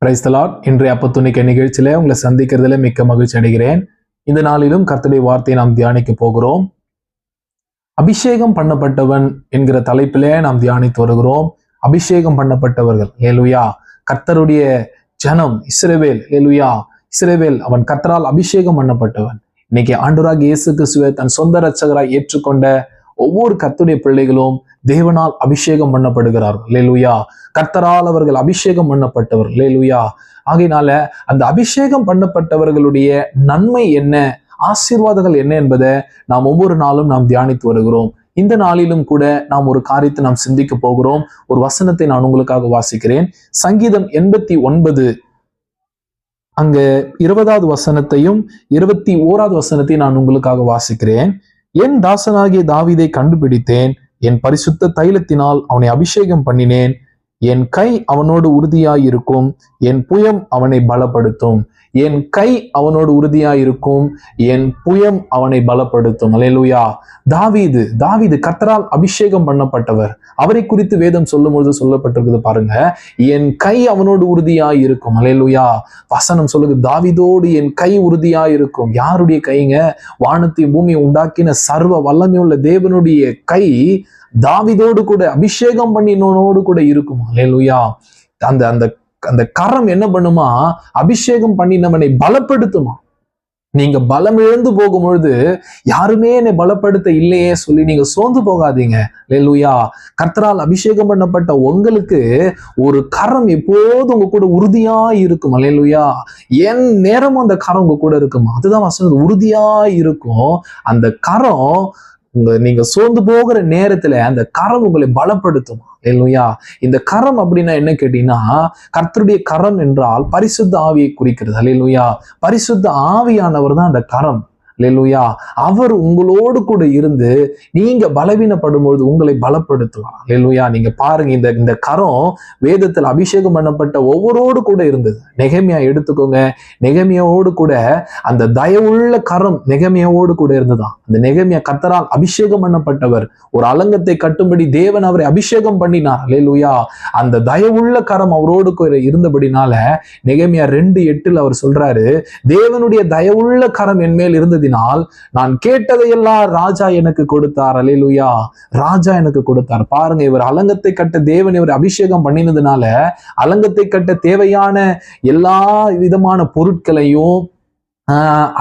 Praise the Lord. இன்றைய அப்பத்துணிக்க நிகழ்ச்சியில உங்களை சந்திக்கிறதுல மிக்க மகிழ்ச்சி அடைகிறேன். இந்த நாளிலும் கர்த்தருடைய வார்த்தையை நாம் தியானிக்க போகிறோம். அபிஷேகம் பண்ணப்பட்டவன் என்கிற தலைப்பிலே நாம் தியானித்து வருகிறோம். அபிஷேகம் பண்ணப்பட்டவர்கள், ஹல்லேலூயா. கர்த்தருடைய ஜனம் இஸ்ரவேல், ஹல்லேலூயா. இஸ்ரவேல் அவன் கர்த்தரால் அபிஷேகம் பண்ணப்பட்டவன். இன்னைக்கு ஆண்டவராகிய இயேசு கிறிஸ்துவை தன் சொந்த இரட்சகராய் ஏற்றுக்கொண்ட ஒவ்வொரு கர்த்தருடைய பிள்ளைகளும் தேவனால் அபிஷேகம் பண்ணப்படுகிறார்கள், ஹல்லேலூயா. கர்த்தரால் அவர்கள் அபிஷேகம் பண்ணப்பட்டவர், ஹல்லேலூயா. ஆகையினால அந்த அபிஷேகம் பண்ணப்பட்டவர்களுடைய நன்மை என்ன, ஆசீர்வாதங்கள் என்ன என்பதை நாம் ஒவ்வொரு நாளும் நாம் தியானித்து வருகிறோம். இந்த நாளிலும் கூட நாம் ஒரு காரியத்தை நாம் சிந்திக்க போகிறோம். ஒரு வசனத்தை நான் உங்களுக்காக வாசிக்கிறேன். சங்கீதம் 89 அங்க 20வது வசனத்தையும் 21வது வசனத்தையும் நான் உங்களுக்காக வாசிக்கிறேன். என் தாசனாகிய தாவீதை கண்டுபிடித்தேன், என் பரிசுத்த தைலத்தினால் அவனை அபிஷேகம் பண்ணினேன். என் கை அவனோடு உறுதியாயிருக்கும், என் புயம் அவனை பலப்படுத்தும். என் கை அவனோடு உறுதியாயிருக்கும், என் புயம் அவனை பலப்படுத்தும். அல்லேலூயா. தாவீது கர்த்தரால் அபிஷேகம் பண்ணப்பட்டவர். அவரை குறித்து வேதம் சொல்லும் பொழுது சொல்லப்பட்டிருக்குது பாருங்க. என் கை அவனோடு உறுதியாயிருக்கும். அல்லேலூயா. வசனம் சொல்லுது, தாவீதோடு என் கை உறுதியாயிருக்கும். யாருடைய கைங்க? வானத்தையும் பூமியை உண்டாக்கின சர்வ வல்லமையுள்ள தேவனுடைய கை தாவீதோடு கூட, அபிஷேகம் பண்ணினோடு கூட இருக்கும். அல்லேலூயா. அந்த அந்த அந்த கரம் என்ன பண்ணுமா? அபிஷேகம் பண்ணினவனை பலப்படுத்துமா. நீங்க பலம் இழந்து போகும் பொழுது, யாருமே என்னை பலப்படுத்த இல்லையே சொல்லி நீங்க சோர்ந்து போகாதீங்க. அல்லேலூயா. கர்த்தரால் அபிஷேகம் பண்ணப்பட்ட உங்களுக்கு ஒரு கரம் எப்போதும் உங்க கூட உறுதியா இருக்கும். அல்லேலூயா. என் நேரமும் அந்த கரம் உங்க கூட இருக்குமா. அதுதான் வசனம், உறுதியா இருக்கும். அந்த கரம் நீங்க சோர்ந்து போகிற நேரத்துல அந்த கரம் உங்களை பலப்படுத்தும். அல்லேலூயா. இந்த கரம் அப்படின்னா என்ன கேட்டீங்கன்னா, கர்த்தருடைய கரம் என்றால் பரிசுத்த ஆவியை குறிக்கிறது. அல்லேலூயா. பரிசுத்த ஆவியானவர் தான் அந்த கரம். அல்லேலூயா. அவர் உங்களோடு கூட இருந்து நீங்க பலவீனப்படும் பொழுது உங்களை பலப்படுத்துவார். அல்லேலூயா. நீங்க பாருங்க, இந்த கரம் வேதத்தில் அபிஷேகம் பண்ணப்பட்ட ஒவ்வொருவரோடு கூட இருந்தது. நெகேமியா எடுத்துக்கோங்க. நெகேமியாவோடு கூட அந்த தயவுள்ள கரம் நெகேமியாவோடு கூட இருந்ததாம். அந்த நெகேமியா கர்த்தரால் அபிஷேகம் பண்ணப்பட்டவர். ஒரு அலங்கத்தை கட்டும்படி தேவன் அவரை அபிஷேகம் பண்ணினார். அல்லேலூயா. அந்த தயவுள்ள கரம் அவரோடு கூட இருந்தபடினால நெகேமியா 2:8 அவர் சொல்றாரு, தேவனுடைய தயவுள்ள கரம் என் மேல் இருந்தது, நான் கேட்டதையெல்லாம் ராஜா எனக்கு கொடுத்தார். அல்லேலூயா. ராஜா எனக்கு கொடுத்தார். பாருங்க, இவர் அலங்கத்தை கட்ட தேவன் இவர் அபிஷேகம் பண்ணினதுனால அலங்கத்தை கட்ட தேவையான எல்லா விதமான பொருட்களையும்,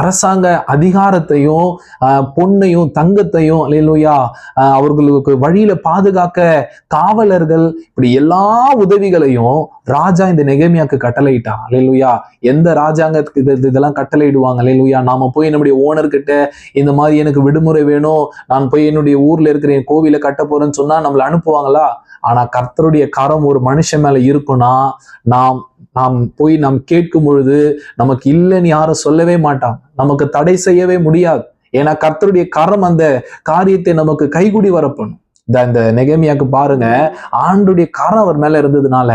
அரசாங்க அதிகாரத்தையும், பொன்னையும் தங்கத்தையும், அல்லேலூயா, அவர்களுக்கு வழியில பாதுகாக்க காவலர்கள், இப்படி எல்லா உதவிகளையும் ராஜா இந்த நெகேமியாக்கு கட்டளையிட்டான். அல்லேலூயா. எந்த ராஜாங்க இதெல்லாம் கட்டளையிடுவாங்க? அல்லேலூயா. நாம போய் நம்முடைய ஓனர்கிட்ட இந்த மாதிரி எனக்கு விடுமுறை வேணும், நான் போய் என்னுடைய ஊர்ல இருக்கிற என் கோவிலை கட்ட போறேன்னு சொன்னா நம்மளை அனுப்புவாங்களா? ஆனா கர்த்தருடைய கரம் ஒரு மனுஷன் மேல இருக்குன்னா, நாம் போய் நாம் கேட்கும் பொழுது நமக்கு இல்லைன்னு யாரும் சொல்லவே மாட்டான், நமக்கு தடை செய்யவே முடியாது. ஏன்னா கர்த்தருடைய கரம் அந்த காரியத்தை நமக்கு கைகூடி வரப்பணும். இந்த நெகேமியாக்கு பாருங்க, ஆண்டுடைய கரம் அவர் மேல இருந்ததுனால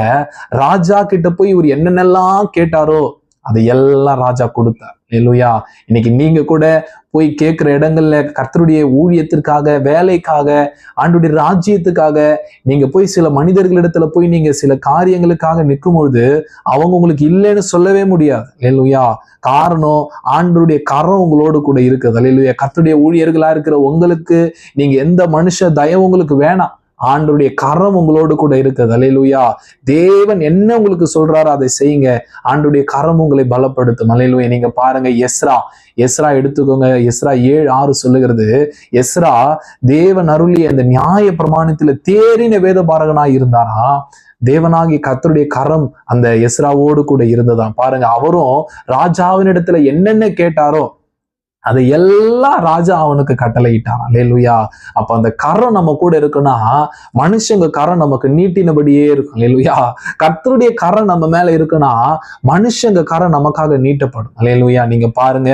ராஜா கிட்ட போய் இவர் என்னென்னலாம் கேட்டாரோ அதை எல்லாம் ராஜா கொடுத்தார். அல்லேலூயா. இன்னைக்கு நீங்க கூட போய் கேட்கிற இடங்கள்ல கர்த்தருடைய ஊழியத்திற்காக, வேலைக்காக, ஆண்டுடைய ராஜ்யத்துக்காக நீங்க போய் சில மனிதர்களிடத்துல போய் நீங்க சில காரியங்களுக்காக நிற்கும் பொழுது அவங்க உங்களுக்கு இல்லைன்னு சொல்லவே முடியாது. அல்லேலூயா. காரணம், ஆண்டருடைய கரம் உங்களோடு கூட இருக்குது. அல்லேலூயா. கர்த்தருடைய ஊழியர்களா இருக்கிற உங்களுக்கு நீங்க எந்த மனுஷ தயவு உங்களுக்கு வேணாம். ஆண்டருடைய கரம் உங்களோடு கூட இருக்குது. அல்லேலூயா. தேவன் என்ன உங்களுக்கு சொல்றாரோ அதை செய்யுங்க. ஆண்டருடைய கரம் உங்களை பலப்படுத்தும். அல்லேலூயா. நீங்க பாருங்க, எஸ்ரா எடுத்துக்கோங்க. எஸ்ரா 7:6 சொல்லுகிறது, எஸ்ரா தேவன் அருளிய அந்த நியாய பிரமாணத்துல தேறின வேத பாரகனாய் இருந்தாரா. தேவனாகிய கர்த்தருடைய கரம் அந்த எஸ்ராவோடு கூட இருந்ததாம். பாருங்க, அவரும் ராஜாவின் இடத்துல என்னென்ன கேட்டாரோ அதை எல்லாம் ராஜா அவனுக்கு கட்டளையிட்டான். அல்லேலூயா. அப்ப அந்த கரம் நம்ம கூட இருக்குன்னா மனுஷங்க கரம் நமக்கு நீட்டினபடியே இருக்கும். அல்லேலூயா. கர்த்தருடைய கரம் நம்ம மேல இருக்குன்னா மனுஷங்க கரம் நமக்காக நீட்டப்படும். அல்லேலூயா. நீங்க பாருங்க,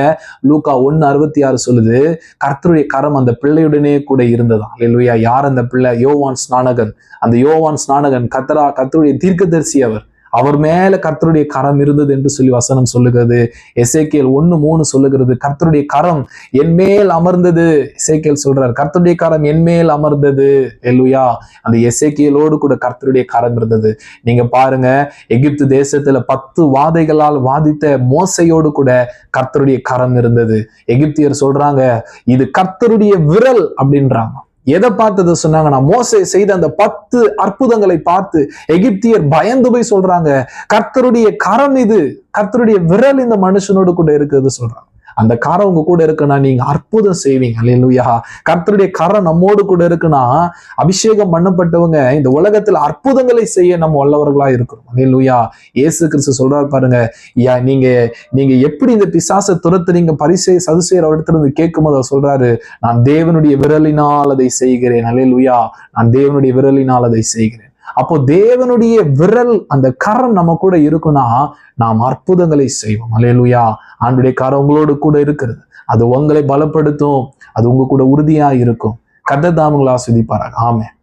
லூக்கா 1:66 சொல்லுது, கர்த்தருடைய கரம் அந்த பிள்ளையுடனே கூட இருந்ததாம். அல்லேலூயா. யார் அந்த பிள்ளை? யோவான் ஸ்நானகன். அந்த யோவான் ஸ்நானகன் கர்த்தருடைய தீர்க்கதரிசி. அவர் அவர் மேல கர்த்தருடைய கரம் இருந்தது என்று சொல்லி வசனம் சொல்லுகிறது. எசேக்கியேல் 1:3 சொல்லுகிறது, கர்த்தருடைய கரம் என் மேல் அமர்ந்தது. எசேக்கியேல் சொல்றார், கர்த்தருடைய கரம் என் மேல் அமர்ந்தது. அல்லேலூயா. அந்த எசேக்கியேலோடு கூட கர்த்தருடைய கரம் இருந்தது. நீங்க பாருங்க, எகிப்து தேசத்துல 10 வாதைகளால் வாதித்த மோசையோடு கூட கர்த்தருடைய கரம் இருந்தது. எகிப்தியர் சொல்றாங்க, இது கர்த்தருடைய விரல் அப்படின்றாங்க. எதை பார்த்தது சொன்னாங்கன்னா, மோசே செய்த அந்த 10 அற்புதங்களை பார்த்து எகிப்தியர் பயந்து போய் சொல்றாங்க, கர்த்தருடைய கரம் இது, கர்த்தருடைய விரல் இந்த மனுஷனோடு கூட இருக்குது சொல்றாங்க. அந்த கரம் உங்க கூட இருக்குன்னா நீங்க அற்புதம் செய்வீங்க. அல்லேலூயா. கர்த்தருடைய கரம் நம்மோடு கூட இருக்குன்னா அபிஷேகம் பண்ணப்பட்டவங்க இந்த உலகத்துல அற்புதங்களை செய்ய நம்ம வல்லவர்களா இருக்கிறோம். அல்லேலூயா. இயேசு கிறிஸ்து சொல்றாரு பாருங்க, நீங்க எப்படி இந்த பிசாசை துரத்துறீங்க சதுசேயர் இடத்துல கேட்கும் போது அவர் சொல்றாரு, நான் தேவனுடைய விரலினால் அதை செய்கிறேன். அல்லேலூயா. நான் தேவனுடைய விரலினால் அதை செய்கிறேன். அப்போ தேவனுடைய விரல், அந்த கரம் நம்ம கூட இருக்குன்னா நாம் அற்புதங்களை செய்வோம். அல்லேலூயா. ஆண்டுடைய கரம் உங்களோடு கூட இருக்கிறது. அது உங்களை பலப்படுத்தும். அது உங்க கூட உறுதியா இருக்கும். கர்த்தர் தாமே உங்களை ஆசீர்வதிப்பாராக. ஆமென்.